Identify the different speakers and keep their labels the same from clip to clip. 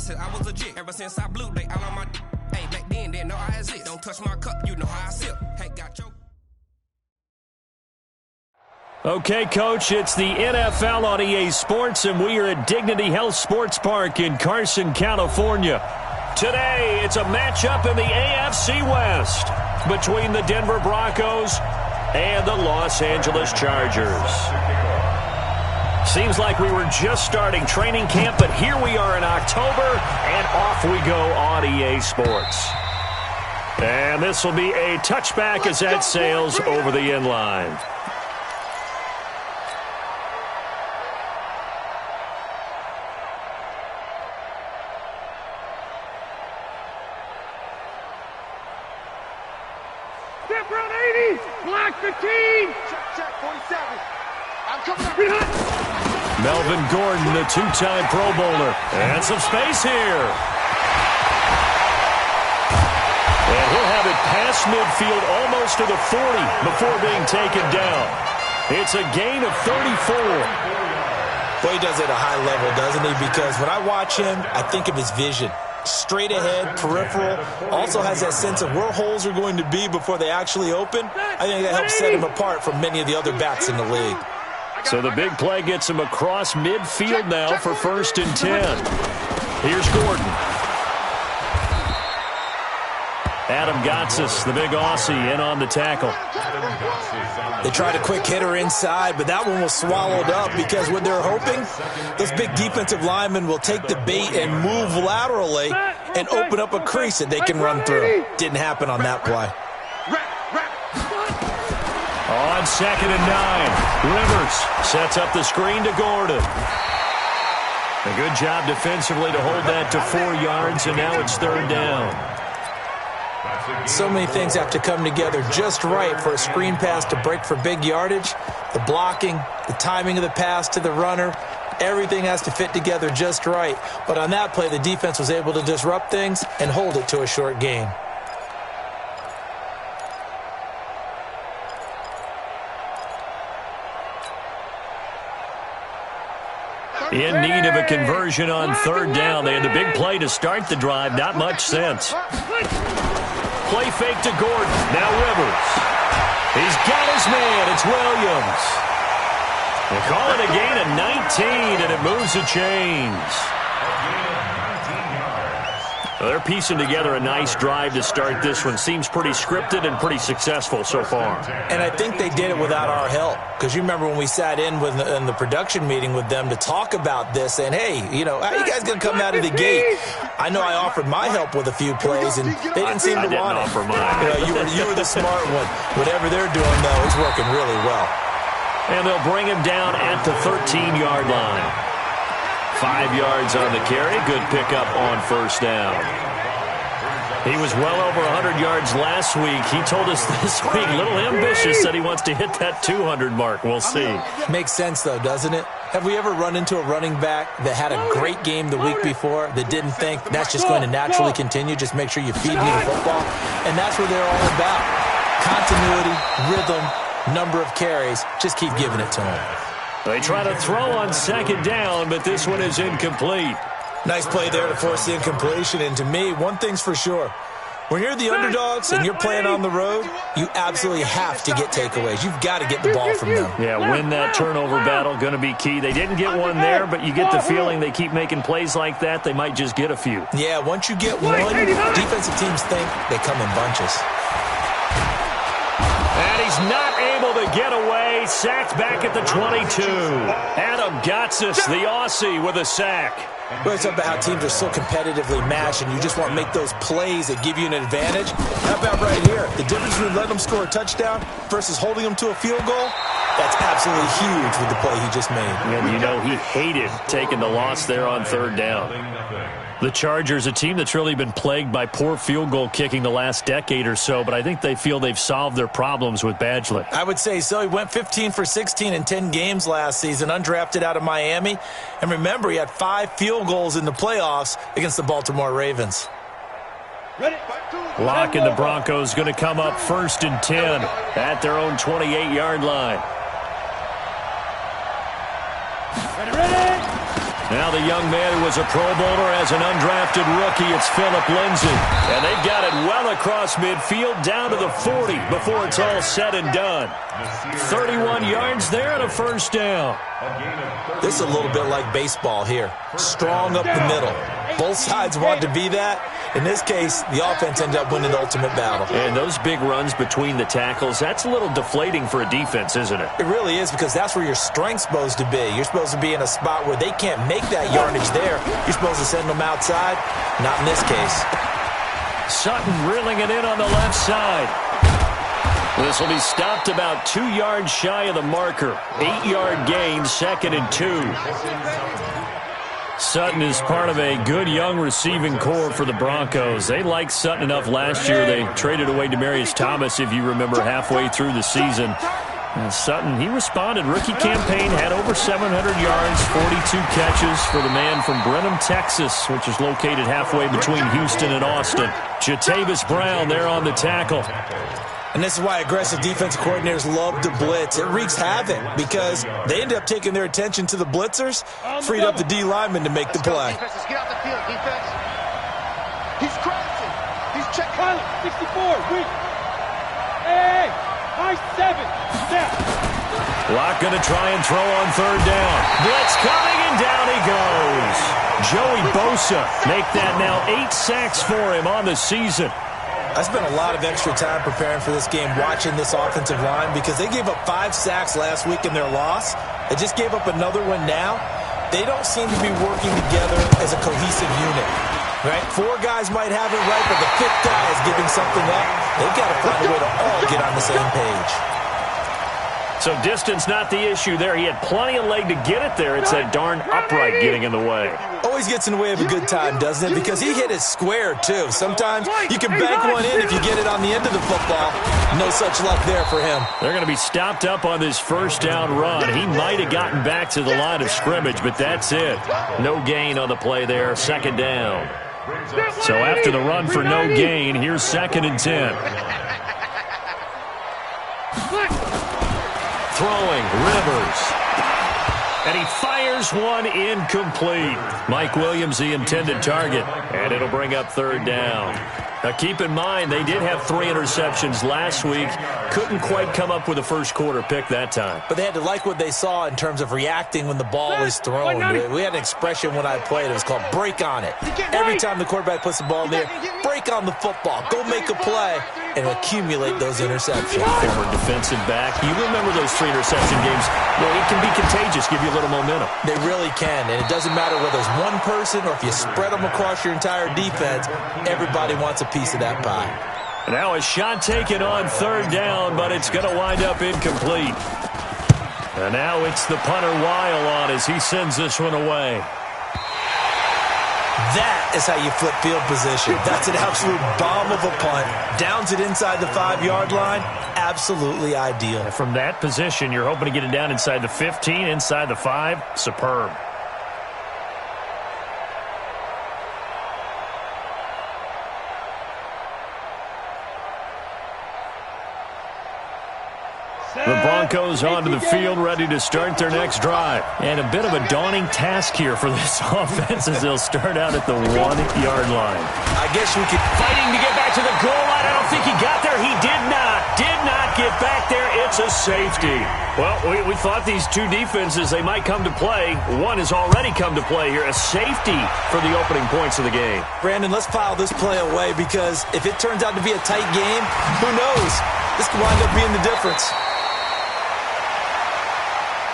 Speaker 1: said I was legit. Ever since I blew, they all on my. Hey, back then, didn't know I exist. Don't touch my cup, you know how I sip. Hey, got your.
Speaker 2: Okay, Coach, it's the NFL on EA Sports, and we are at Dignity Health Sports Park in Carson, California. Today, it's a matchup in the AFC West between the Denver Broncos and the Los Angeles Chargers. Seems like we were just starting training camp, but here we are in October, and off we go on EA Sports. And this will be a touchback as that sails over the end line.
Speaker 3: Step run 80, block 15. Check, 47. I'm coming up behind.
Speaker 2: Melvin Gordon, the two-time Pro Bowler. And some space here. And he'll have it past midfield almost to the 40 before being taken down. It's a gain of 34.
Speaker 4: Well, he does it at a high level, doesn't he? Because when I watch him, I think of his vision. Straight ahead, peripheral, also has that sense of where holes are going to be before they actually open. I think that helps set him apart from many of the other backs in the league.
Speaker 2: So the big play gets him across midfield now for 1st and 10. Here's Gordon. Adam Gotsis, the big Aussie, in on the tackle.
Speaker 4: They tried a quick hitter inside, but that one was swallowed up because what they're hoping, those big defensive linemen will take the bait and move laterally and open up a crease that they can run through. Didn't happen on that play.
Speaker 2: On 2nd and 9, Rivers sets up the screen to Gordon. A good job defensively to hold that to 4 yards, and now it's 3rd down.
Speaker 4: So many things have to come together just right for a screen pass to break for big yardage. The blocking, the timing of the pass to the runner, everything has to fit together just right. But on that play, the defense was able to disrupt things and hold it to a short gain.
Speaker 2: In need of a conversion on 3rd down. They had the big play to start the drive. Not much sense. Play fake to Gordon. Now Rivers. He's got his man. It's Williams. They call it a gain of 19, and it moves the chains. Well, they're piecing together a nice drive to start this one. Seems pretty scripted and pretty successful so far.
Speaker 4: And I think they did it without our help. Because you remember when we sat in the production meeting with them to talk about this, and hey, you know, how are you guys going to come out of the gate? I know I offered my help with a few plays, and they didn't seem to want it.
Speaker 2: I didn't offer mine.
Speaker 4: You were the smart one. Whatever they're doing, though, is working really well.
Speaker 2: And they'll bring him down at the 13-yard line. 5 yards on the carry. Good pickup on 1st down. He was well over 100 yards last week. He told us this week, a little ambitious, said he wants to hit that 200 mark. We'll see.
Speaker 4: Makes sense, though, doesn't it? Have we ever run into a running back that had a great game the week before that didn't think that's just going to naturally continue? Just make sure you feed me the football. And that's what they're all about. Continuity, rhythm, number of carries. Just keep giving it to them.
Speaker 2: They try to throw on 2nd down, but this one is incomplete.
Speaker 4: Nice play there to force the incompletion. And to me, one thing's for sure. When you're the underdogs and you're playing on the road, you absolutely have to get takeaways. You've got to get the ball from them.
Speaker 2: Yeah, win that turnover battle, going to be key. They didn't get one there, but you get the feeling they keep making plays like that, they might just get a few.
Speaker 4: Yeah, once you get one, defensive teams think they come in bunches.
Speaker 2: And he's not able to get away. Sacked back at the 22. Adam Gotsis, the Aussie, with a sack.
Speaker 4: Well, it's about how teams are so competitively matched, and you just want to make those plays that give you an advantage. How about right here? The difference between letting them score a touchdown versus holding them to a field goal, that's absolutely huge with the play he just made.
Speaker 2: And you know he hated taking the loss there on 3rd down. The Chargers, a team that's really been plagued by poor field goal kicking the last decade or so, but I think they feel they've solved their problems with Badgley.
Speaker 4: I would say so. He went 15 for 16 in 10 games last season, undrafted out of Miami. And remember, he had 5 field goals in the playoffs against the Baltimore Ravens.
Speaker 2: Lock and the Broncos going to come up 1st and 10 at their own 28-yard line. Now the young man who was a Pro Bowler as an undrafted rookie, it's Phillip Lindsay. And they've got it well across midfield down to the 40 before it's all said and done. 31 yards there and a first down.
Speaker 4: This is a little bit like baseball here. Strong up the middle. Both sides want to be that. In this case, the offense ended up winning the ultimate battle.
Speaker 2: And those big runs between the tackles, that's a little deflating for a defense, isn't it?
Speaker 4: It really is, because that's where your strength's supposed to be. You're supposed to be in a spot where they can't make that yardage there. You're supposed to send them outside. Not in this case.
Speaker 2: Sutton reeling it in on the left side. This will be stopped about 2 yards shy of the marker. 8-yard gain, 2nd and 2. Sutton is part of a good young receiving core for the Broncos. They liked Sutton enough last year. They traded away Demaryius Thomas, if you remember, halfway through the season. And Sutton, he responded. Rookie campaign, had over 700 yards, 42 catches for the man from Brenham, Texas, which is located halfway between Houston and Austin. Jatavis Brown there on the tackle.
Speaker 4: And this is why aggressive defensive coordinators love to blitz. It wreaks havoc because they end up taking their attention to the blitzers, freed up the D lineman to make the play.
Speaker 3: Let's get out the field, defense. He's crashing. He's checking. 64, weak. Hey, high 7. Step.
Speaker 2: Locke going to try and throw on 3rd down. Blitz coming, and down he goes. Joey Bosa make that now 8 sacks for him on the season.
Speaker 4: I spent a lot of extra time preparing for this game, watching this offensive line, because they gave up 5 sacks last week in their loss. They just gave up another one now. They don't seem to be working together as a cohesive unit. Right? 4 guys might have it right, but the 5th guy is giving something up. They've got to find a way to all get on the same page.
Speaker 2: So distance not the issue there. He had plenty of leg to get it there. It's that darn upright getting in the way.
Speaker 4: Always gets in the way of a good time, doesn't it? Because he hit it square, too. Sometimes you can bank one in if you get it on the end of the football. No such luck there for him.
Speaker 2: They're going to be stopped up on this first down run. He might have gotten back to the line of scrimmage, but that's it. No gain on the play there, 2nd down. So after the run for no gain, here's 2nd and 10. Throwing, Rivers. And he fires one incomplete. Mike Williams, the intended target. And it'll bring up 3rd down. Now, keep in mind, they did have 3 interceptions last week. Couldn't quite come up with a first-quarter pick that time.
Speaker 4: But they had to like what they saw in terms of reacting when the ball is thrown. We had an expression when I played. It was called break on it. Every time the quarterback puts the ball in there, break on the football. Go make a play and accumulate those interceptions.
Speaker 2: Former defensive back. You remember those 3 interception games. Well, it can be contagious, give you a little momentum.
Speaker 4: They really can, and it doesn't matter whether it's one person or if you spread them across your entire defense, everybody wants a piece of that pie.
Speaker 2: Now a shot taken on 3rd down, but it's going to wind up incomplete. And now it's the punter Weil on as he sends this one away.
Speaker 4: That is how you flip field position. That's an absolute bomb of a punt. Downs it inside the 5-yard line. Absolutely ideal.
Speaker 2: From that position, you're hoping to get it down inside the 15, inside the 5. Superb. The Broncos onto the field, ready to start their next drive. And a bit of a daunting task here for this offense as they'll start out at the 1-yard line.
Speaker 4: I guess we could...
Speaker 2: Fighting to get back to the goal line. I don't think he got there. He did not get back there. It's a safety. Well, we thought these 2 defenses, they might come to play. One has already come to play here. A safety for the opening points of the game.
Speaker 4: Brandon, let's file this play away because if it turns out to be a tight game, who knows? This could wind up being the difference.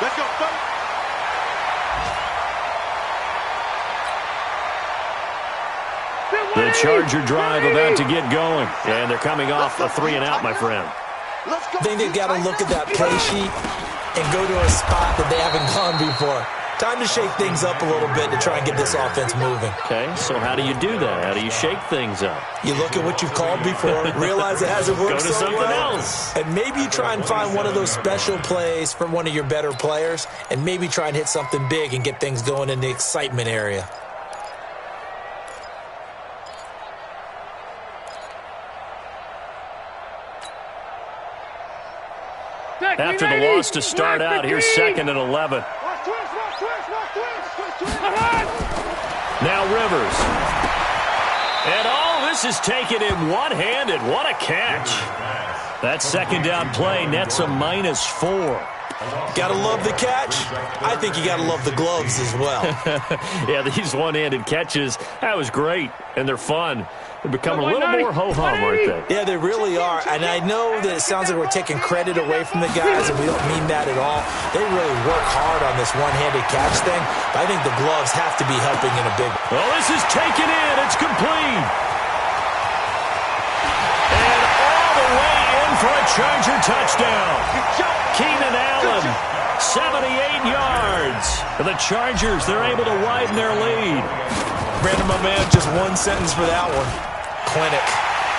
Speaker 3: Let's go, folks.
Speaker 2: The Charger drive about to get going. And they're coming off a 3-and-out, my friend.
Speaker 4: I think they've got to look at that play sheet and go to a spot that they haven't gone before. Time to shake things up a little bit to try and get this offense moving.
Speaker 2: Okay, so how do you do that? How do you shake things up?
Speaker 4: You look at what you've called before, realize it hasn't worked
Speaker 2: Go to
Speaker 4: so
Speaker 2: something
Speaker 4: well,
Speaker 2: else.
Speaker 4: and maybe you try and find one of those special plays from one of your better players, and maybe try and hit something big and get things going in the excitement area.
Speaker 2: After the loss to start out, here's 2nd and 11. Now Rivers. And all this is taken in one-handed. What a catch. That second down play nets a -4.
Speaker 4: Gotta love the catch. I think you gotta love the gloves as well.
Speaker 2: Yeah, these one-handed catches, that was great, and they're fun. They're becoming a little more ho-hum, aren't they?
Speaker 4: Yeah, they really are, and I know that it sounds like we're taking credit away from the guys, and we don't mean that at all. They really work hard on this one-handed catch thing, but I think the gloves have to be helping in a big way.
Speaker 2: Well, this is taken in. It's complete. And all the way in for a Charger touchdown. Keenan Allen, 78 yards. For the Chargers, they're able to widen their lead.
Speaker 4: Brandon, my man, just one sentence for that one. Clinic.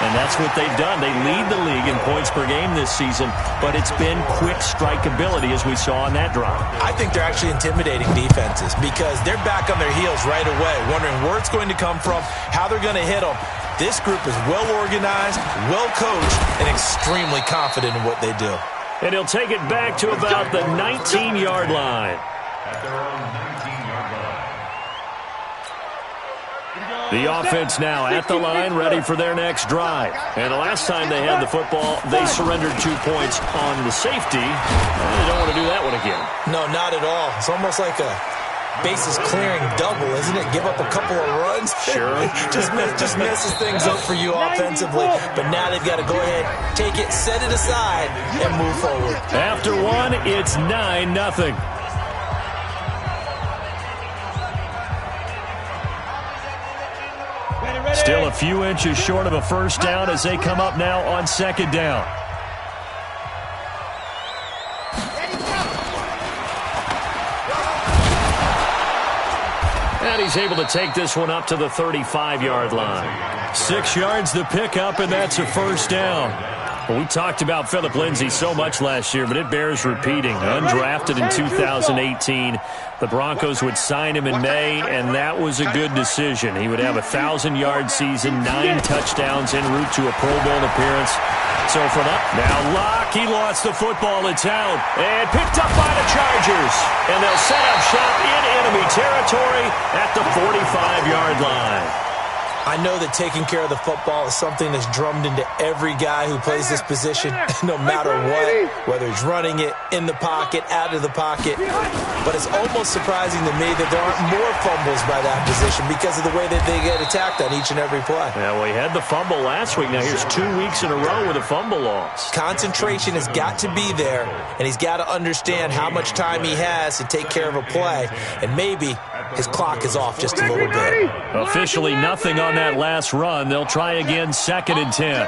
Speaker 2: And that's what they've done. They lead the league in points per game this season, but it's been quick strikeability as we saw on that drive.
Speaker 4: I think they're actually intimidating defenses because they're back on their heels right away, wondering where it's going to come from, how they're going to hit them. This group is well organized, well coached, and extremely confident in what they do.
Speaker 2: And he'll take it back to about the 19-yard line. The offense now at the line, ready for their next drive. And the last time they had the football, they surrendered 2 points on the safety. And they don't want to do that one again.
Speaker 4: No, not at all. It's almost like a bases clearing double, isn't it? Give up a couple of runs.
Speaker 2: Sure.
Speaker 4: just messes things up for you offensively. But now they've got to go ahead, take it, set it aside, and move forward.
Speaker 2: After one, it's 9-0. Still a few inches short of a first down as they come up now on second down. And he's able to take this one up to the 35-yard line. 6 yards the pickup, and that's a first down. Well, we talked about Phillip Lindsay so much last year, but it bears repeating. Undrafted in 2018. The Broncos would sign him in May, and that was a good decision. He would have a 1,000-yard season, 9 touchdowns en route to a Pro Bowl appearance. So from up, now Locke, he lost the football. It's out and picked up by the Chargers. And they'll set up shop in enemy territory at the 45-yard line.
Speaker 4: I know that taking care of the football is something that's drummed into every guy who plays this position, no matter what, whether he's running it, in the pocket, out of the pocket. But it's almost surprising to me that there aren't more fumbles by that position because of the way that they get attacked on each and every play.
Speaker 2: Yeah, well, he had the fumble last week. Now here's 2 weeks in a row with a fumble loss.
Speaker 4: Concentration has got to be there, and he's got to understand how much time he has to take care of a play, and maybe his clock is off just a little bit.
Speaker 2: Officially nothing on that last run. They'll try again, 2nd and 10.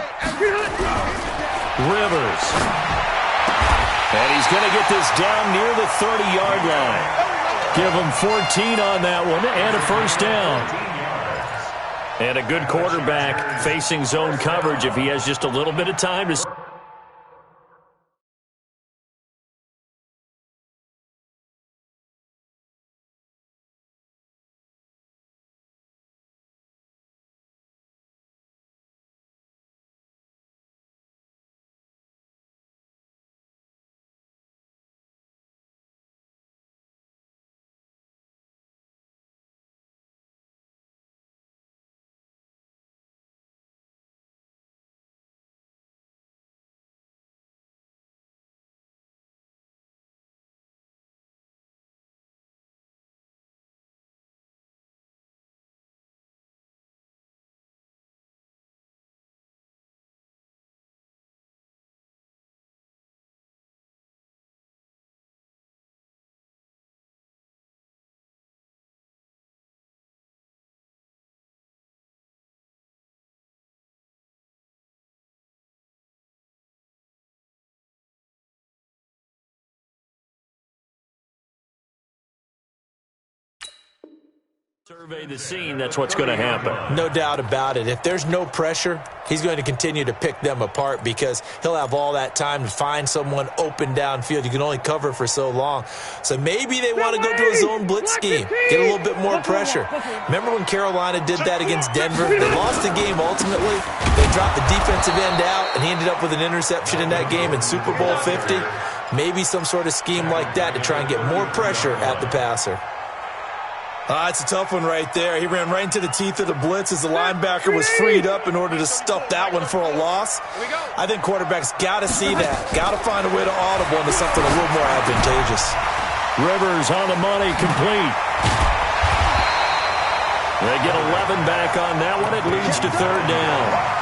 Speaker 2: Rivers. And he's going to get this down near the 30-yard line. Give him 14 on that one and a first down. And a good quarterback facing zone coverage if he has just a little bit of time to... Survey the scene, that's what's going to happen.
Speaker 4: No doubt about it. If there's no pressure, he's going to continue to pick them apart because he'll have all that time to find someone open downfield. You can only cover for so long. So maybe they want to go to a zone blitz scheme, get a little bit more pressure. Remember when Carolina did that against Denver? They lost the game ultimately. They dropped the defensive end out, and he ended up with an interception in that game in Super Bowl 50. Maybe some sort of scheme like that to try and get more pressure at the passer. It's a tough one right there. He ran right into the teeth of the blitz as the linebacker was freed up in order to stuff that one for a loss. I think quarterbacks got to see that. Got to find a way to audible into something a little more advantageous.
Speaker 2: Rivers on the money, complete. They get 11 back on that one. It leads to third down.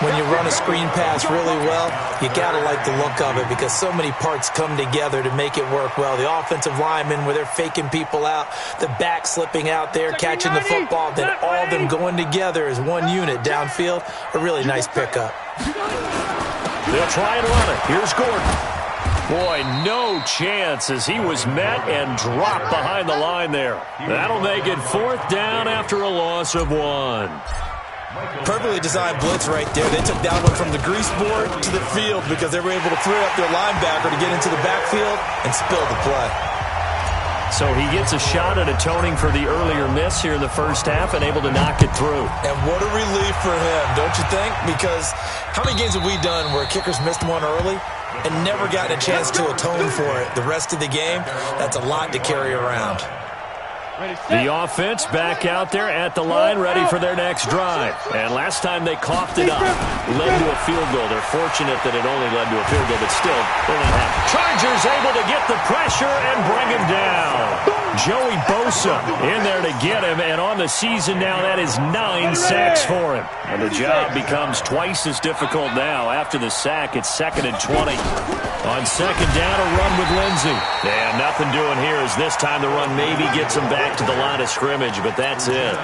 Speaker 4: When you run a screen pass really well, you got to like the look of it because so many parts come together to make it work well. The offensive linemen, where they're faking people out, the back slipping out there, catching the football, then all of them going together as one unit downfield. A really nice pickup.
Speaker 2: They'll try and run it. Here's Gordon. Boy, no chance as he was met and dropped behind the line there. That'll make it fourth down after a loss of 1.
Speaker 4: Perfectly designed blitz right there. They took that one from the grease board to the field because they were able to free up their linebacker to get into the backfield and spill the play.
Speaker 2: So he gets a shot at atoning for the earlier miss here in the first half and able to knock it through.
Speaker 4: And what a relief for him, don't you think? Because how many games have we done where kickers missed one early and never gotten a chance to atone for it the rest of the game? That's a lot to carry around.
Speaker 2: The offense back out there at the line, ready for their next drive. And last time they coughed it up, led to a field goal. They're fortunate that it only led to a field goal, but still, they're not happy. Chargers able to get the pressure and bring him down. Joey Bosa in there to get him, and on the season now, that is 9 sacks for him. And the job becomes twice as difficult now. After the sack, it's 2nd and 20. On second down, a run with Lindsey. And nothing doing here as this time the run maybe gets him back to the line of scrimmage, but that's it.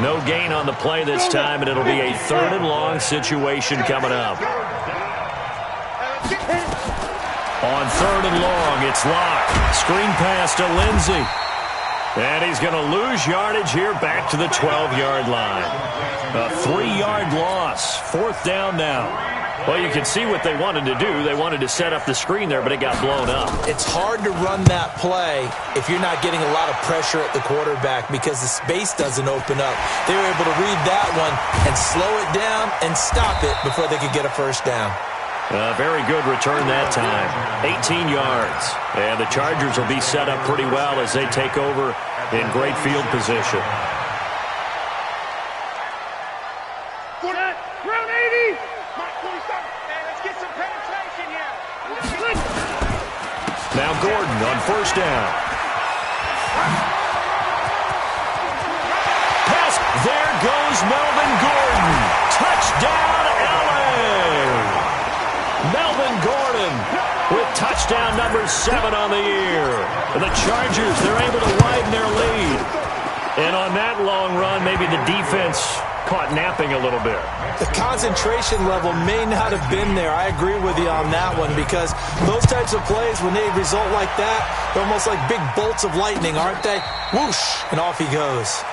Speaker 2: No gain on the play this time, and it'll be a 3rd and long situation coming up. On 3rd and long, it's locked. Screen pass to Lindsey. And he's going to lose yardage here back to the 12-yard line. A 3-yard loss. 4th down now. Well, you can see what they wanted to do. They wanted to set up the screen there, but it got blown up.
Speaker 4: It's hard to run that play if you're not getting a lot of pressure at the quarterback because the space doesn't open up. They were able to read that one and slow it down and stop it before they could get a first down.
Speaker 2: Very good return that time. 18 yards. And the Chargers will be set up pretty well as they take over in great field position. Now Gordon on first down. Pass. There goes Melvin Gordon. Touchdown, LA. Melvin Gordon with touchdown number 7 on the year. And the Chargers, they're able to widen their lead. And on that long run, maybe the defense caught napping a little bit.
Speaker 4: The concentration level may not have been there. I agree with you on that one because those types of plays, when they result like that, they're almost like big bolts of lightning, aren't they? Whoosh, and off he goes.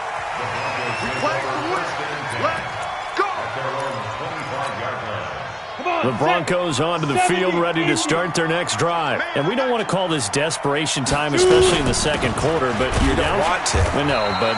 Speaker 2: The Broncos onto the field, ready to start their next drive. And we don't want to call this desperation time, especially in the second quarter, but you're down.
Speaker 4: Want to.
Speaker 2: No, but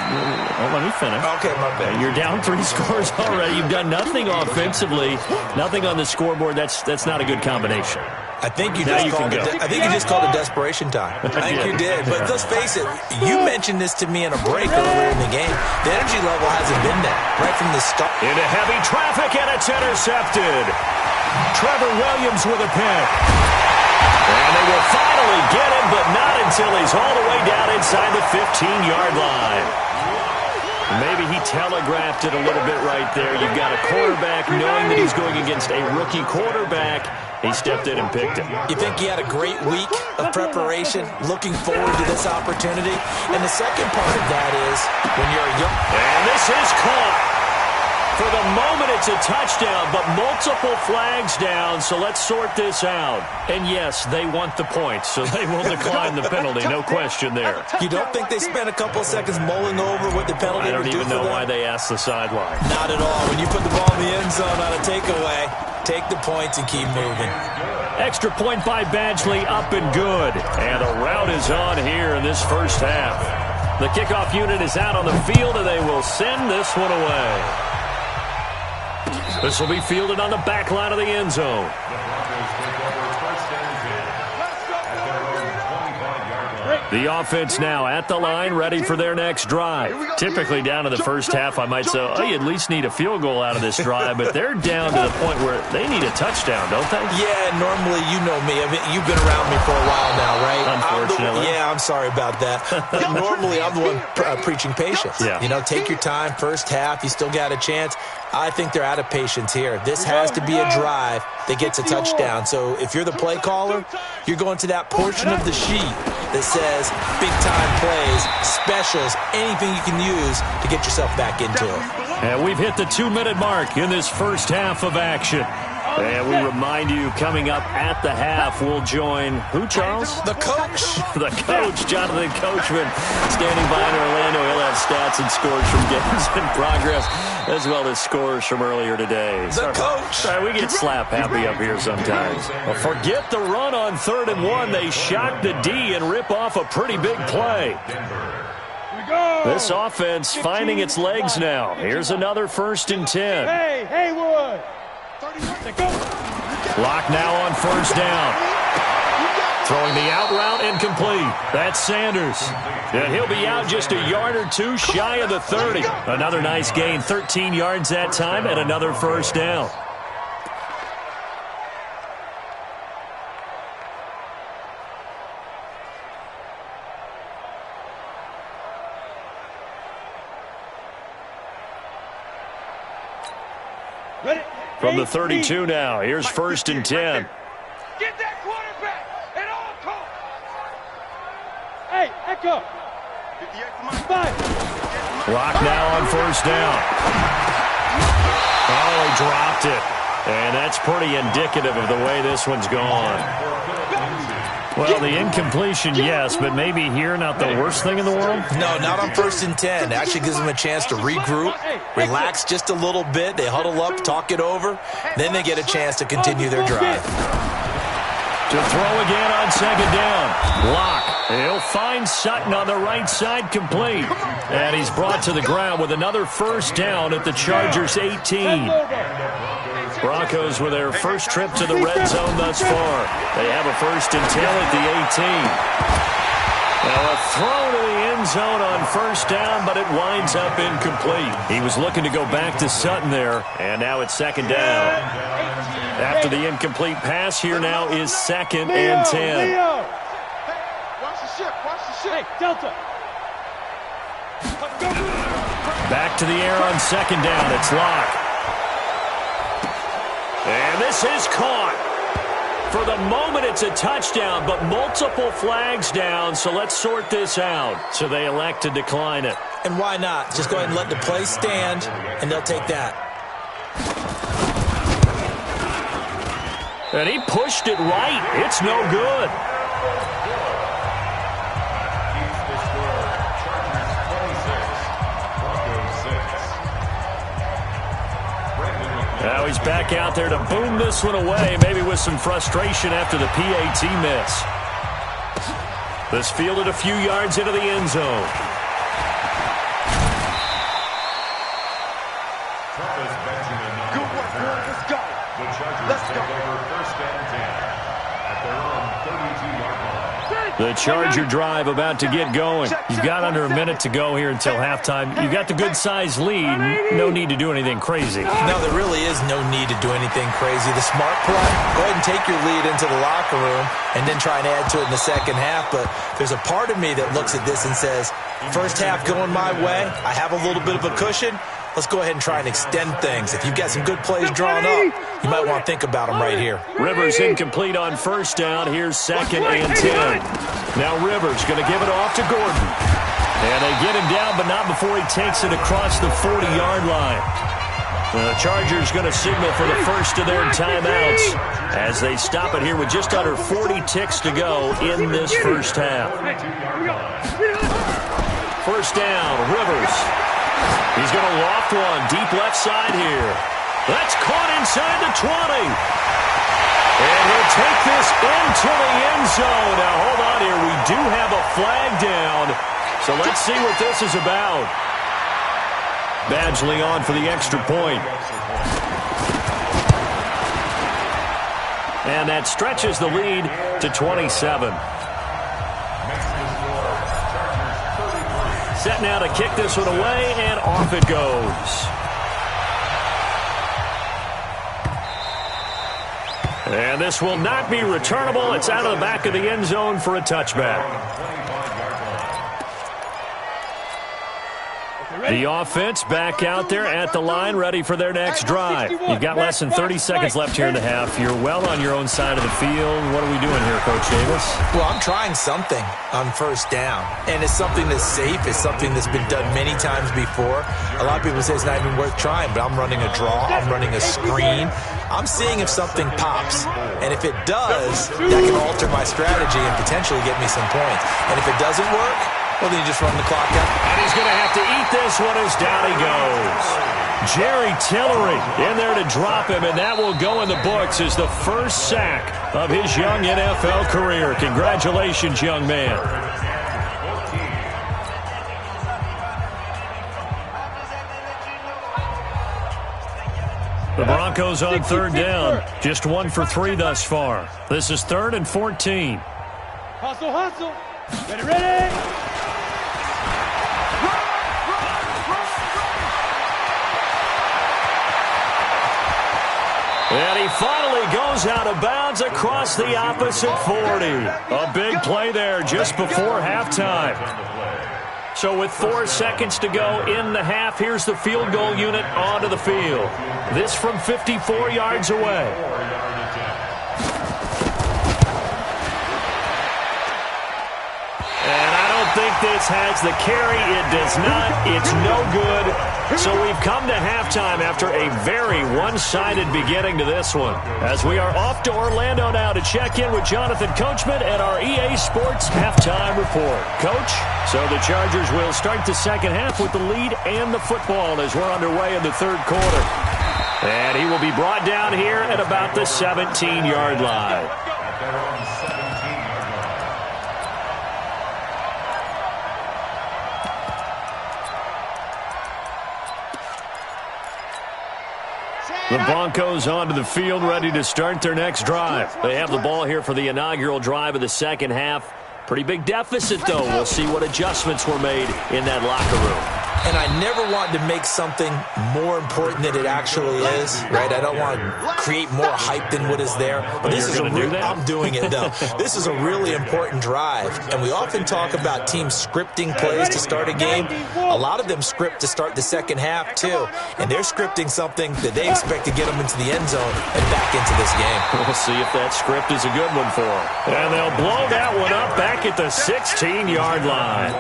Speaker 2: let me finish.
Speaker 4: Okay, my bad.
Speaker 2: You're down 3 scores already. You've done nothing offensively, nothing on the scoreboard. That's not a good combination.
Speaker 4: I think you just called it desperation time. I think you did. But let's face it, you mentioned this to me in a break earlier in the game. The energy level hasn't been there right from the start.
Speaker 2: Into heavy traffic, and it's intercepted. Trevor Williams with a pick. And they will finally get him, but not until he's all the way down inside the 15-yard line. Maybe he telegraphed it a little bit right there. You've got a quarterback knowing that he's going against a rookie quarterback. He stepped in and picked him.
Speaker 4: You think he had a great week of preparation, looking forward to this opportunity? And the second part of that is when you're a young...
Speaker 2: And this is caught. For the moment, it's a touchdown, but multiple flags down, so let's sort this out. And yes, they want the points, so they will decline the penalty, no question there.
Speaker 4: You don't think they spent a couple of seconds mulling over what the penalty would do for them?
Speaker 2: I don't even know why they asked the sideline.
Speaker 4: Not at all. When you put the ball in the end zone on a takeaway, take the points and keep moving.
Speaker 2: Extra point by Badgley, up and good. And the rout is on here in this first half. The kickoff unit is out on the field, and they will send this one away. This will be fielded on the back line of the end zone. The offense now at the line, ready for their next drive. Typically down in the first half, I might say, oh, you at least need a field goal out of this drive, but they're down to the point where they need a touchdown, don't they?
Speaker 4: Yeah, normally, you know me. I mean, you've been around me for a while now, right?
Speaker 2: Unfortunately.
Speaker 4: I'm sorry about that. Normally, I'm the one preaching patience.
Speaker 2: Yeah.
Speaker 4: You know, take your time, first half, you still got a chance. I think they're out of patience here. This has to be a drive that gets a touchdown. So if you're the play caller, you're going to that portion of the sheet that says big-time plays, specials, anything you can use to get yourself back into it.
Speaker 2: And we've hit the 2-minute mark in this first half of action. And we remind you, coming up at the half, we'll join who, Charles?
Speaker 4: The coach.
Speaker 2: The coach, Jonathan Coachman, standing by in Orlando. He'll have stats and scores from games in progress, as well as scores from earlier today.
Speaker 4: The coach.
Speaker 2: Sorry, we get slap happy up here sometimes. Well, forget the run on 3rd and 1. They shock the D and rip off a pretty big play. This offense finding its legs now. Here's another 1st and 10.
Speaker 3: Hey, Haywood.
Speaker 2: Clock now on 1st down. Throwing the out route incomplete. That's Sanders. And he'll be out just a yard or two shy of the 30. Another nice gain, 13 yards that time, and another 1st down. From the 32 now. Here's 1st and 10.
Speaker 3: Get that quarterback at all costs. Hey, Echo. 5.
Speaker 2: Clock now on 1st down. Oh, he dropped it. And that's pretty indicative of the way this one's gone. Well, the incompletion, yes, but maybe here not the worst thing in the world?
Speaker 4: No, not on 1st and 10. Actually gives them a chance to regroup, relax just a little bit. They huddle up, talk it over. Then they get a chance to continue their drive.
Speaker 2: To throw again on 2nd down. Block. He'll find Sutton on the right side, complete. And he's brought to the ground with another 1st down at the Chargers' 18. Broncos with their first trip to the red zone thus far. They have a 1st and 10 at the 18. Now a throw to the end zone on 1st down, but it winds up incomplete. He was looking to go back to Sutton there, and now it's 2nd down. After the incomplete pass, here now is 2nd and 10.
Speaker 3: Watch the ship. Hey, Delta.
Speaker 2: Back to the air on 2nd down. It's Locke. And this is caught. For the moment, it's a touchdown, but multiple flags down, so let's sort this out. So they elect to decline it.
Speaker 4: And why not? Just go ahead and let the play stand, and they'll take that.
Speaker 2: And he pushed it right. It's no good. Now he's back out there to boom this one away, maybe with some frustration after the PAT miss. This fielded a few yards into the end zone.
Speaker 3: Good work, boys. Let's go. Let's go.
Speaker 2: The Charger drive about to get going. You've got under a minute to go here until halftime. You've got the good-sized lead. No need to do anything crazy.
Speaker 4: No, there really is no need to do anything crazy. The smart play, go ahead and take your lead into the locker room and then try and add to it in the second half. But there's a part of me that looks at this and says, first half going my way, I have a little bit of a cushion. Let's go ahead and try and extend things. If you've got some good plays drawn up, you might want to think about them right here.
Speaker 2: Rivers incomplete on 1st down. Here's 2nd and 10. Now Rivers going to give it off to Gordon. And they get him down, but not before he takes it across the 40-yard line. The Chargers going to signal for the first of their timeouts as they stop it here with just under 40 ticks to go in this first half. 1st down, Rivers. He's going to loft one deep left side here. That's caught inside the 20. And he'll take this into the end zone. Now, hold on here. We do have a flag down. So let's see what this is about. Badgley on for the extra point. And that stretches the lead to 27. set now to kick this one away, and off it goes. And this will not be returnable. It's out of the back of the end zone for a touchback. The offense back out there at the line, ready for their next drive. You've got less than 30 seconds left here in the half. You're well on your own side of the field. What are we doing here, Coach Davis?
Speaker 4: Well, I'm trying something on first down, and it's something that's safe. It's something that's been done many times before. A lot of people say it's not even worth trying, but I'm running a draw. I'm running a screen. I'm seeing if something pops, and if it does, that can alter my strategy and potentially get me some points. And if it doesn't work, well, then you just run the clock out.
Speaker 2: And he's going to have to eat this one as down he goes. Jerry Tillery in there to drop him, and that will go in the books as the first sack of his young NFL career. Congratulations, young man. The Broncos on third down. Just 1 for 3 thus far. This is 3rd and 14.
Speaker 3: Hustle, hustle. Ready.
Speaker 2: And he finally goes out of bounds across the opposite 40. A big play there just before halftime. So with 4 seconds to go in the half, here's the field goal unit onto the field. This from 54 yards away. And I don't think this has the carry. It does not. It's no good. So we've come to halftime after a very one-sided beginning to this one. As we are off to Orlando now to check in with Jonathan Coachman at our EA Sports Halftime Report. Coach, so the Chargers will start the second half with the lead and the football as we're underway in the third quarter. And he will be brought down here at about the 17-yard line. The Broncos onto the field, ready to start their next drive. They have the ball here for the inaugural drive of the second half. Pretty big deficit, though. We'll see what adjustments were made in that locker room.
Speaker 4: And I never want to make something more important than it actually is, right? I don't want to create more hype than what is there. But this is I'm doing it, though. This is a really important drive. And we often talk about teams scripting plays to start a game. A lot of them script to start the second half, too. And they're scripting something that they expect to get them into the end zone and back into this game.
Speaker 2: We'll see if that script is a good one for them. And they'll blow that one up back at the 16-yard line.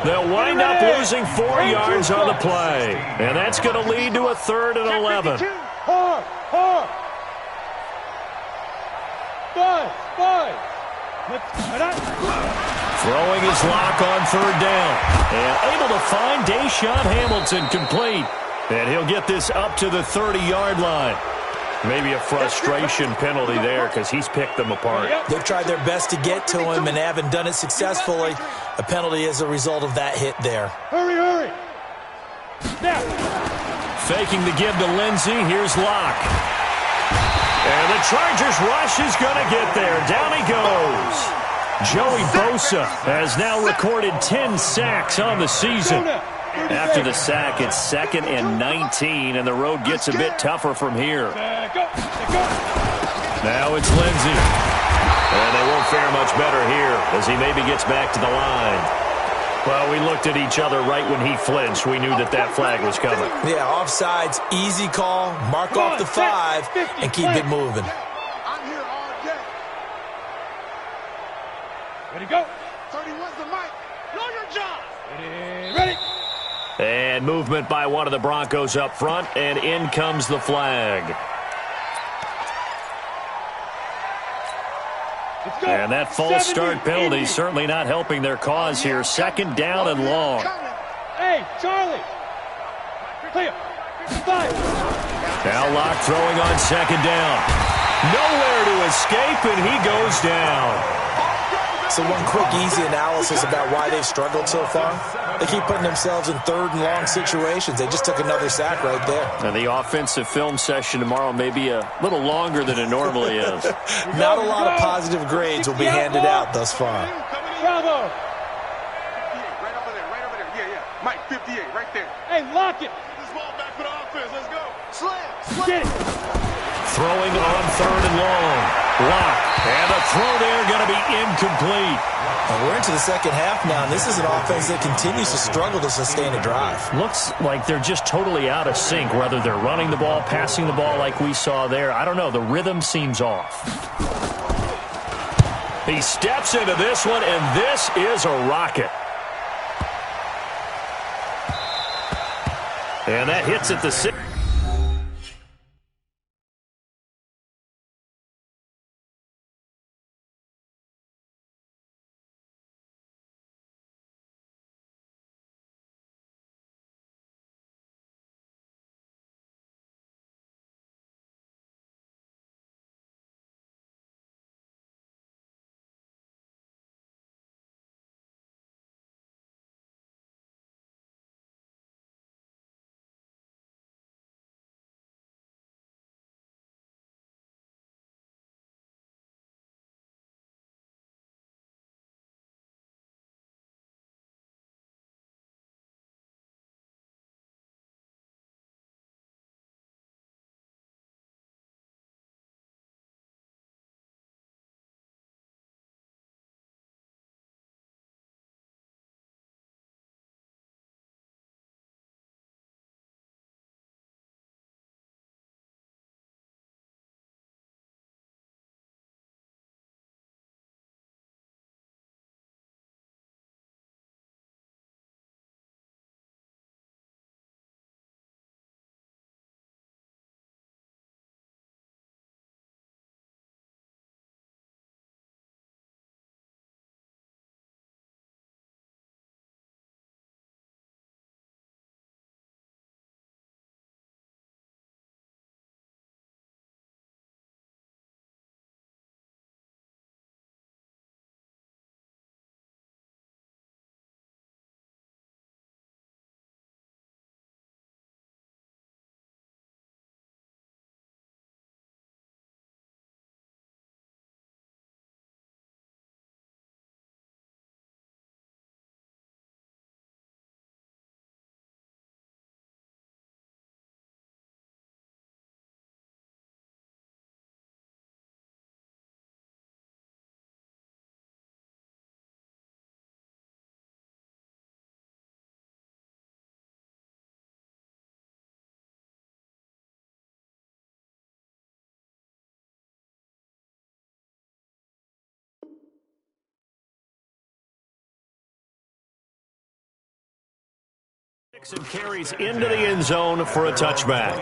Speaker 2: They'll wind up losing 4 yards on the play. And that's going to lead to a 3rd and 11. Throwing his lock on 3rd down. And able to find Deshaun Hamilton complete. And he'll get this up to the 30-yard line. Maybe a frustration penalty there because he's picked them apart.
Speaker 4: They've tried their best to get to him and haven't done it successfully. A penalty as a result of that hit there.
Speaker 3: Hurry. Now.
Speaker 2: Faking the give to Lindsey. Here's Locke. And the Chargers rush is going to get there. Down he goes. Joey Bosa has now recorded 10 sacks on the season. After the sack, it's 2nd and 19, and the road gets a bit tougher from here. Now it's Lindsey. And they won't fare much better here as he maybe gets back to the line. Well, we looked at each other right when he flinched. We knew that that flag was coming.
Speaker 4: Yeah, offsides, easy call, mark off the 5, and keep it moving.
Speaker 3: I'm here all day. Ready, go. 31's the mic. Know your job. Ready.
Speaker 2: And movement by one of the Broncos up front, and in comes the flag. And that false start penalty certainly not helping their cause here. 2nd down and long.
Speaker 3: Hey, Charlie. Clear. 5.
Speaker 2: Now Locke throwing on 2nd down. Nowhere to escape, and he goes down.
Speaker 4: So one quick, easy analysis about why they've struggled so far. They keep putting themselves in 3rd and long situations. They just took another sack right there.
Speaker 2: And the offensive film session tomorrow may be a little longer than it normally is.
Speaker 4: Not a lot of positive grades will be handed out thus far.
Speaker 3: Bravo. 58, right there.
Speaker 5: Hey, lock it.
Speaker 3: This ball back for the offense. Let's go. Slam.
Speaker 5: Get it.
Speaker 2: Throwing on 3rd and long. Block. And a throw there going to be incomplete.
Speaker 4: And we're into the second half now, and this is an offense that continues to struggle to sustain a drive.
Speaker 2: Looks like they're just totally out of sync, whether they're running the ball, passing the ball like we saw there. I don't know. The rhythm seems off. He steps into this one, and this is a rocket. And that hits at the 6. And carries into the end zone for a touchback.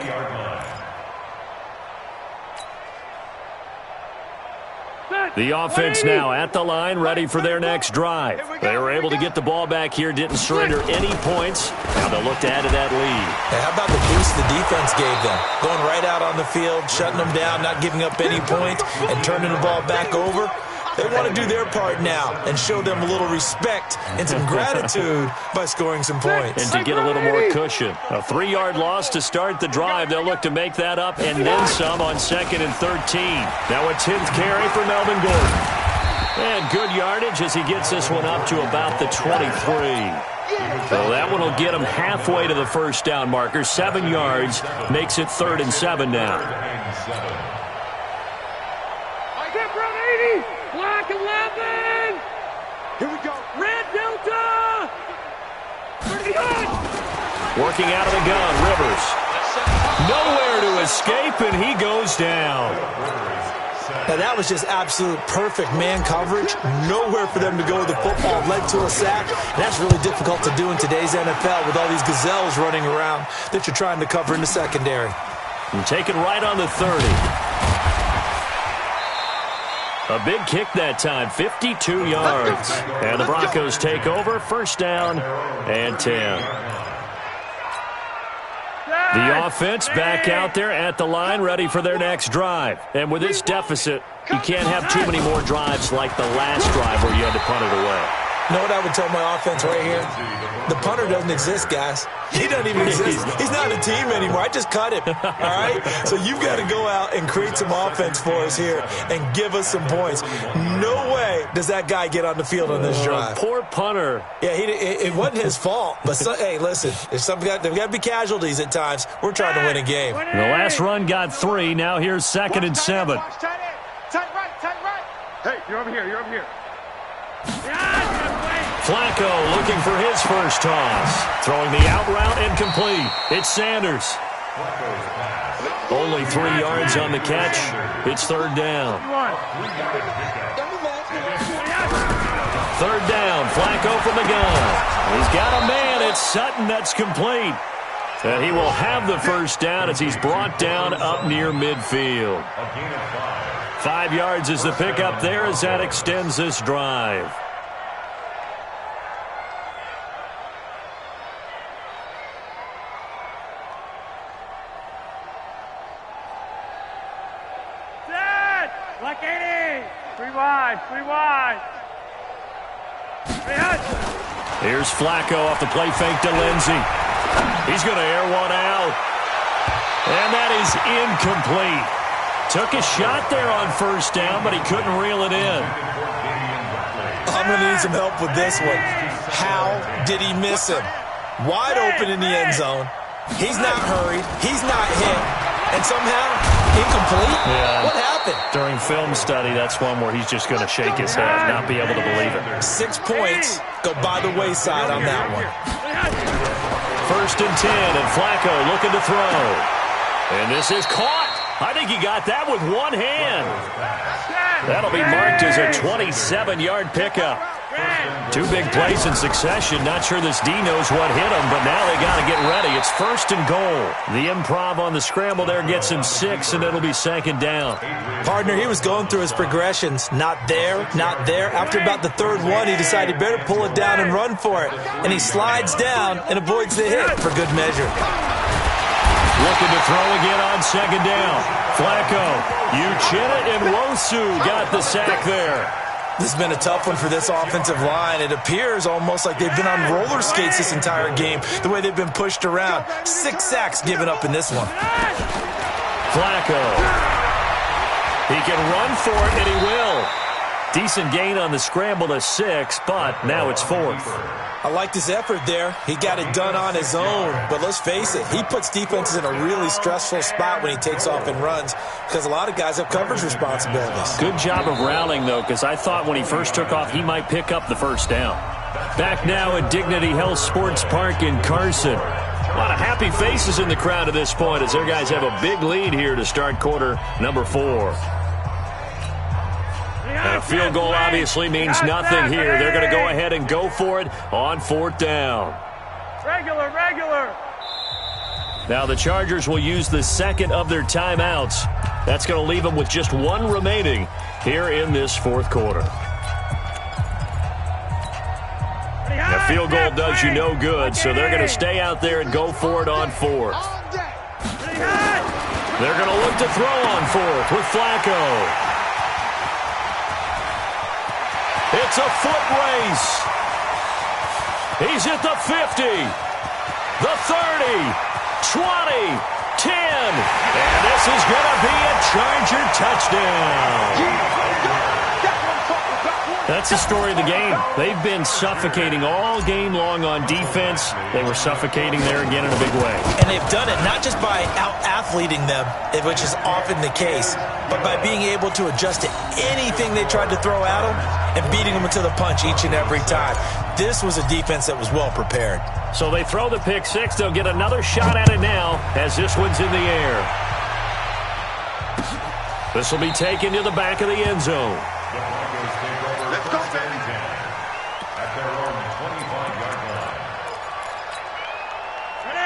Speaker 2: The offense now at the line, ready for their next drive. They were able to get the ball back here, didn't surrender any points. Now they'll look to add to that lead.
Speaker 4: Hey, how about the boost the defense gave them? Going right out on the field, shutting them down, not giving up any points, and turning the ball back over. They want to do their part now and show them a little respect and some gratitude by scoring some points.
Speaker 2: And to get a little more cushion. A 3-yard loss to start the drive. They'll look to make that up and then some on 2nd and 13. Now a 10th carry for Melvin Gordon. And good yardage as he gets this one up to about the 23. So that one will get him halfway to the first down marker. 7 yards makes it 3rd and 7 now.
Speaker 5: Black 11!
Speaker 3: Here we go.
Speaker 5: Red Delta!
Speaker 2: Working out of the gun, Rivers. Nowhere to escape, and he goes down.
Speaker 4: Now, that was just absolute perfect man coverage. Nowhere for them to go with the football. Led to a sack. And that's really difficult to do in today's NFL with all these gazelles running around that you're trying to cover in the secondary.
Speaker 2: And taken right on the 30. A big kick that time, 52 yards. And the Broncos take over, 1st down and 10. The offense back out there at the line, ready for their next drive. And with this deficit, you can't have too many more drives like the last drive where you had to punt it away.
Speaker 4: You know what I would tell my offense right here? The punter doesn't exist, guys. He doesn't even exist. He's not a team anymore. I just cut him, all right? So you've got to go out and create some offense for us here and give us some points. No way way does that guy get on the field on this drive.
Speaker 2: Poor punter.
Speaker 4: Yeah, it wasn't his fault. But, hey, listen, there's got to be casualties at times. We're trying to win a game.
Speaker 2: The last run got 3. Now here's 2nd and 7.
Speaker 3: Tight right. Hey, you're over here.
Speaker 2: Flacco looking for his first toss. Throwing the out route and complete. It's Sanders. Only 3 yards on the catch. It's 3rd down. 3rd down. Flacco from the gun. He's got a man. It's Sutton. That's complete. And he will have the first down as he's brought down up near midfield. 5 yards is the pickup there as that extends this drive.
Speaker 5: Like 80. 3 wide.
Speaker 2: Here's Flacco off the play fake to Lindsey. He's going to air one out. And that is incomplete. Took a shot there on first down, but he couldn't reel it in.
Speaker 4: I'm going to need some help with this one. How did he miss him? Wide open in the end zone. He's not hurried. He's not hit. And somehow, incomplete?
Speaker 2: Yeah.
Speaker 4: What happened?
Speaker 2: During film study, that's one where he's just going to shake his head, not be able to believe it.
Speaker 4: 6 points go by the wayside on that one.
Speaker 2: 1st and 10, and Flacco looking to throw. And this is caught. I think he got that with one hand. That'll be marked as a 27-yard pickup. 2 big plays in succession. Not sure this D knows what hit him, but now they got to get ready. It's 1st and goal. The improv on the scramble there gets him 6, and it'll be 2nd down.
Speaker 4: Partner, he was going through his progressions. Not there. After about the 3rd one, he decided he better pull it down and run for it. And he slides down and avoids the hit for good measure.
Speaker 2: Looking to throw again on 2nd down. Flacco, Uchenna and Wosu got the sack there.
Speaker 4: This has been a tough one for this offensive line. It appears almost like they've been on roller skates this entire game, the way they've been pushed around. 6 sacks given up in this one.
Speaker 2: Flacco. He can run for it, and he will. Decent gain on the scramble to 6, but now it's 4th.
Speaker 4: I liked his effort there. He got it done on his own. But let's face it, he puts defenses in a really stressful spot when he takes off and runs because a lot of guys have coverage responsibilities.
Speaker 2: Good job of rallying, though, because I thought when he first took off, he might pick up the first down. Back now at Dignity Health Sports Park in Carson. A lot of happy faces in the crowd at this point as their guys have a big lead here to start quarter number 4. And a field goal obviously means nothing here. They're going to go ahead and go for it on 4th down.
Speaker 5: Regular.
Speaker 2: Now the Chargers will use the 2nd of their timeouts. That's going to leave them with just 1 remaining here in this 4th quarter. A field goal does you no good, so they're going to stay out there and go for it on 4th. They're going to look to throw on 4th with Flacco. It's a foot race. He's at the 50, the 30, 20, 10. And this is going to be a Charger touchdown. That's the story of the game. They've been suffocating all game long on defense. They were suffocating there again in a big way.
Speaker 4: And they've done it not just by out-athleting them, which is often the case, but by being able to adjust to anything they tried to throw at them and beating them to the punch each and every time. This was a defense that was well prepared.
Speaker 2: So they throw the pick 6. They'll get another shot at it now as this one's in the air. This will be taken to the back of the end zone.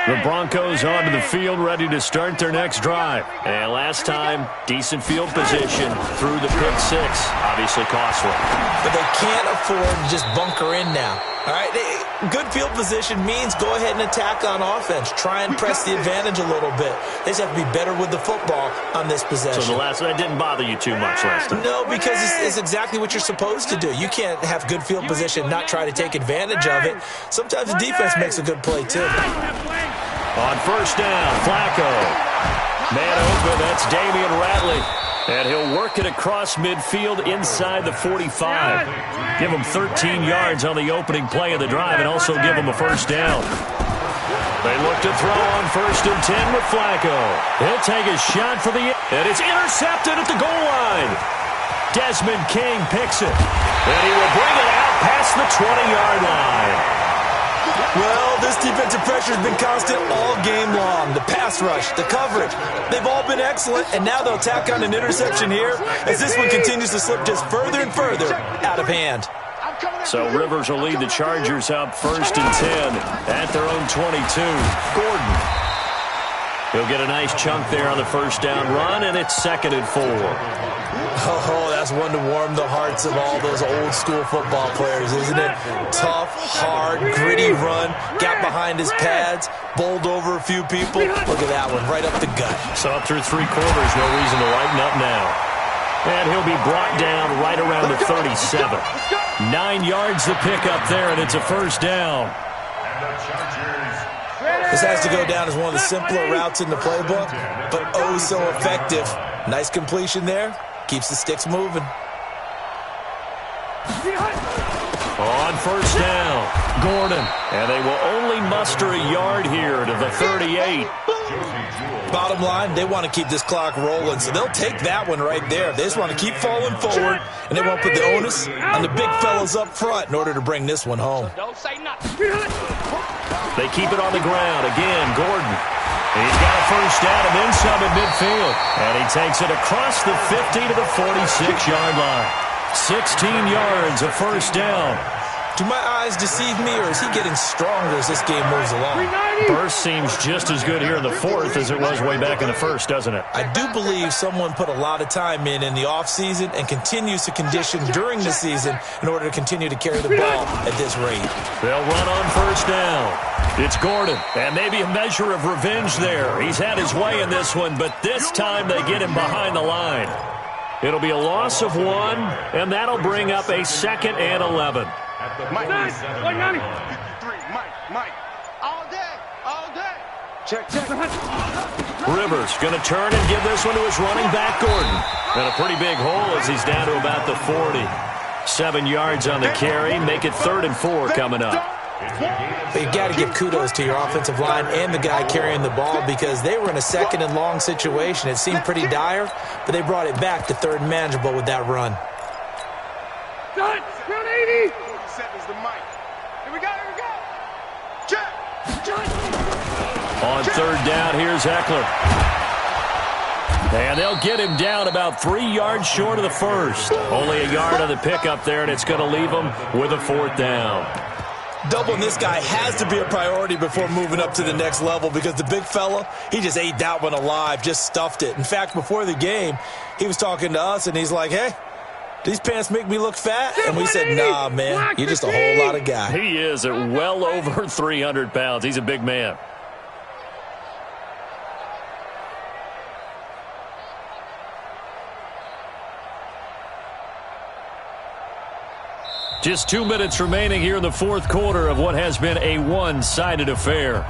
Speaker 2: The Broncos onto the field, ready to start their next drive. And last time, decent field position through the pick 6. Obviously costly.
Speaker 4: But they can't afford to just bunker in now. All right, good field position means go ahead and attack on offense. Try and press the advantage a little bit. They just have to be better with the football on this possession.
Speaker 2: So that didn't bother you too much last time?
Speaker 4: No, because it's exactly what you're supposed to do. You can't have good field position, not try to take advantage of it. Sometimes the defense makes a good play, too.
Speaker 2: On first down, Flacco. Man open, that's Damian Ratley. And he'll work it across midfield inside the 45. Give him 13 yards on the opening play of the drive and also give him a first down. They look to throw on 1st and 10 with Flacco. He'll take a shot for the... And it's intercepted at the goal line. Desmond King picks it. And he will bring it out past the 20-yard line.
Speaker 4: Well, this defensive pressure has been constant all game long. The pass rush, the coverage, they've all been excellent, and now they'll tack on an interception here as this one continues to slip just further and further out of hand.
Speaker 2: So Rivers will lead the Chargers up 1st and 10 at their own 22. Gordon. He'll get a nice chunk there on the first down run, and it's 2nd and 4.
Speaker 4: Oh, that's one to warm the hearts of all those old-school football players, isn't it? Tough, hard, gritty run, got behind his pads, bowled over a few people. Look at that one, right up the gut.
Speaker 2: So up through 3 quarters, no reason to lighten up now. And he'll be brought down right around the 37. 9 yards to pick up there, and it's a first down.
Speaker 4: This has to go down as one of the simpler routes in the playbook, but oh so effective. Nice completion there. Keeps the sticks moving.
Speaker 2: On first down, Gordon. And they will only muster a yard here to the 38.
Speaker 4: Bottom line, they want to keep this clock rolling, so they'll take that one right there. They just want to keep falling forward, and they won't put the onus on the big fellas up front in order to bring this one home.
Speaker 2: They keep it on the ground. Again, Gordon. He's got a first down and then some at midfield. And he takes it across the 50 to the 46-yard line. 16 yards, a first down.
Speaker 4: Do my eyes deceive me, or is he getting stronger as this game moves along?
Speaker 2: Burst seems just as good here in the 4th as it was way back in the 1st, doesn't it?
Speaker 4: I do believe someone put a lot of time in the offseason and continues to condition during the season in order to continue to carry the ball at this rate.
Speaker 2: They'll run on first down. It's Gordon, and maybe a measure of revenge there. He's had his way in this one, but this time they get him behind the line. It'll be a loss of 1, and that'll bring up a 2nd and 11.
Speaker 3: Mike, Mike, all day. Check.
Speaker 2: Rivers going to turn and give this one to his running back, Gordon. And a pretty big hole as he's down to about the 40. 7 yards on the carry, make it 3rd and 4 coming up.
Speaker 4: But you got to give kudos to your offensive line and the guy carrying the ball because they were in a 2nd and long situation. It seemed pretty dire, but they brought it back to 3rd and manageable with that run.
Speaker 3: Done. Round 80. The mic. Here we go. Check.
Speaker 2: On 3rd down, here's Eckler. And they'll get him down about 3 yards short of the 1st. Only a yard on the pickup there, and it's going to leave him with a 4th down.
Speaker 4: Doubling this guy has to be a priority before moving up to the next level because the big fella, he just ate that one alive, just stuffed it. In fact, before the game, he was talking to us, and he's like, hey, these pants make me look fat? And we said, nah, man, you're just a whole lot of guy.
Speaker 2: He is at well over 300 pounds. He's a big man. Just 2 minutes remaining here in the 4th quarter of what has been a one-sided affair.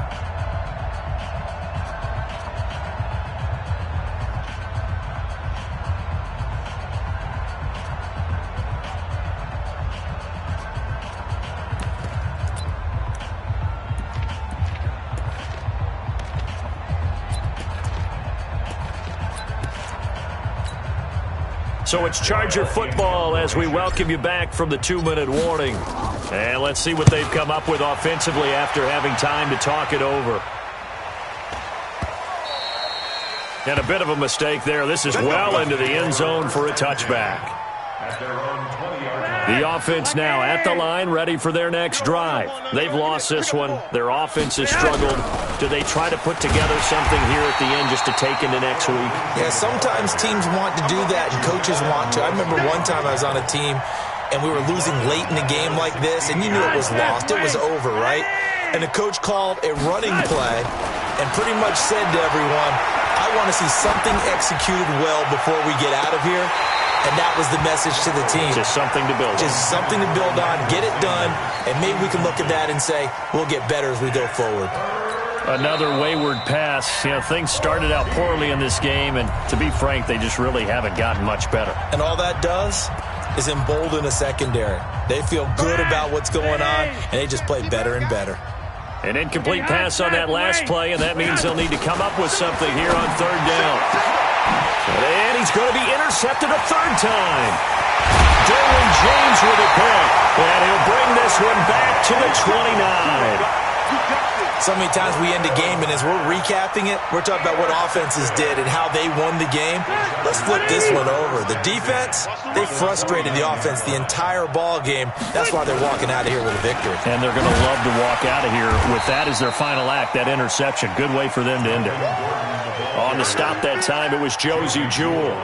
Speaker 2: So it's Charger football as we welcome you back from the 2-minute warning. And let's see what they've come up with offensively after having time to talk it over. And a bit of a mistake there. This is well into the end zone for a touchback. The offense now at the line, ready for their next drive. They've lost this one. Their offense has struggled. Do they try to put together something here at the end just to take into next week?
Speaker 4: Yeah, sometimes teams want to do that and coaches want to. I remember one time I was on a team and we were losing late in a game like this, and you knew it was lost. It was over, right? And the coach called a running play and pretty much said to everyone, I want to see something executed well before we get out of here. And that was the message to the team.
Speaker 2: Just something to build on.
Speaker 4: Just something to build on, get it done, and maybe we can look at that and say, we'll get better as we go forward.
Speaker 2: Another wayward pass. You know, things started out poorly in this game, and to be frank, they just really haven't gotten much better.
Speaker 4: And all that does is embolden a secondary. They feel good about what's going on, and they just play better and better.
Speaker 2: An incomplete pass on that last play, and that means they'll need to come up with something here on third down. And he's going to be intercepted a third time. Derwin James with a pick, and he'll bring this one back to the 29.
Speaker 4: So many times we end a game, and as we're recapping it, we're talking about what offenses did and how they won the game. Let's flip this one over. The defense, they frustrated the offense the entire ball game. That's why they're walking out of here with a victory.
Speaker 2: And they're going to love to walk out of here with that as their final act, that interception. Good way for them to end it. On the stop that time, it was Josie Jewell.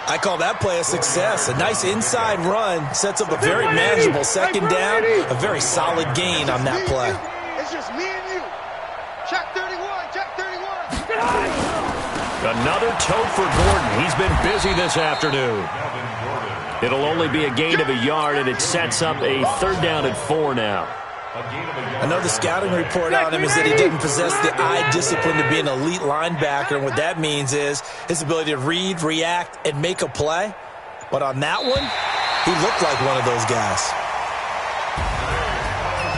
Speaker 4: I call that play a success. A nice inside run sets up a very manageable second down, a very solid gain on that play.
Speaker 3: It's just me and you. Check 31, check 31.
Speaker 2: Another tote for Gordon. He's been busy this afternoon. It'll only be a gain of a yard, and it sets up a third down and 4 now.
Speaker 4: I know the scouting report on him is that he didn't possess the eye discipline to be an elite linebacker, and what that means is his ability to read, react, and make a play. But on that one, he looked like one of those guys.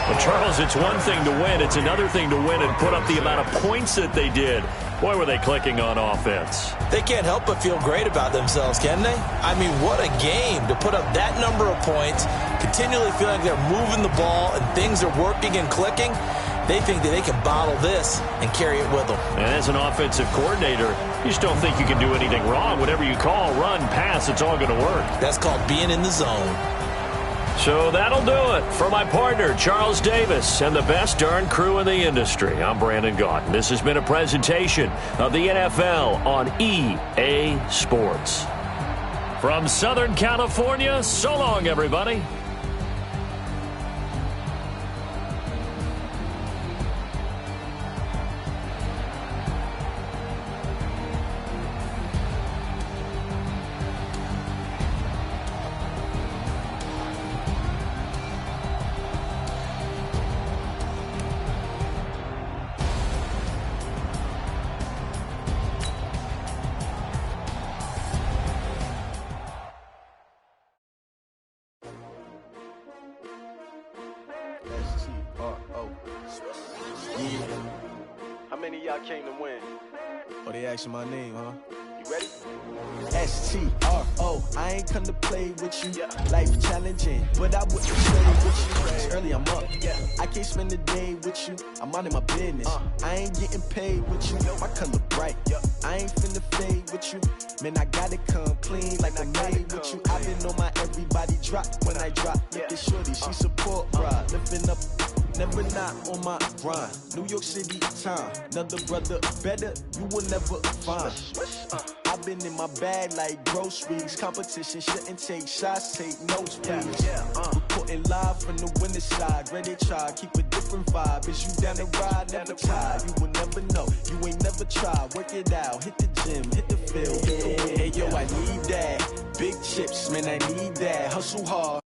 Speaker 2: Well, Charles, it's one thing to win. It's another thing to win and put up the amount of points that they did. Boy, were they clicking on offense.
Speaker 4: They can't help but feel great about themselves, can they? I mean, what a game to put up that number of points, continually feeling like they're moving the ball and things are working and clicking. They think that they can bottle this and carry it with them.
Speaker 2: And as an offensive coordinator, you just don't think you can do anything wrong. Whatever you call, run, pass, it's all going to work.
Speaker 4: That's called being in the zone.
Speaker 2: So that'll do it for my partner, Charles Davis, and the best darn crew in the industry. I'm Brandon Gaudin. This has been a presentation of the NFL on EA Sports. From Southern California, so long, everybody.
Speaker 3: How many of y'all came to win?
Speaker 6: Oh, they asking my name, huh?
Speaker 3: You ready?
Speaker 6: S-T-R-O, I ain't come to play with you. Life challenging, but I wouldn't play with you. It's early, I'm up. I can't spend the day with you. I'm minding my business. I ain't getting paid with you. My color bright. I ain't finna fade with you. Man, I gotta come clean like I'm made with you. I've been on my everybody drop when I drop. Look at shorty, she support ride. Living up, never not on my grind. New York City time. Another brother better, you will never find. I've been in my bag like groceries. Competition shouldn't take shots, take notes, please. Reporting live from the winning side. Ready to try, keep a different vibe. Is you down the ride, never tired. You will never know, you ain't never tried. Work it out, hit the gym, hit the field. Hey, yo, I need that. Big chips, man, I need that. Hustle hard.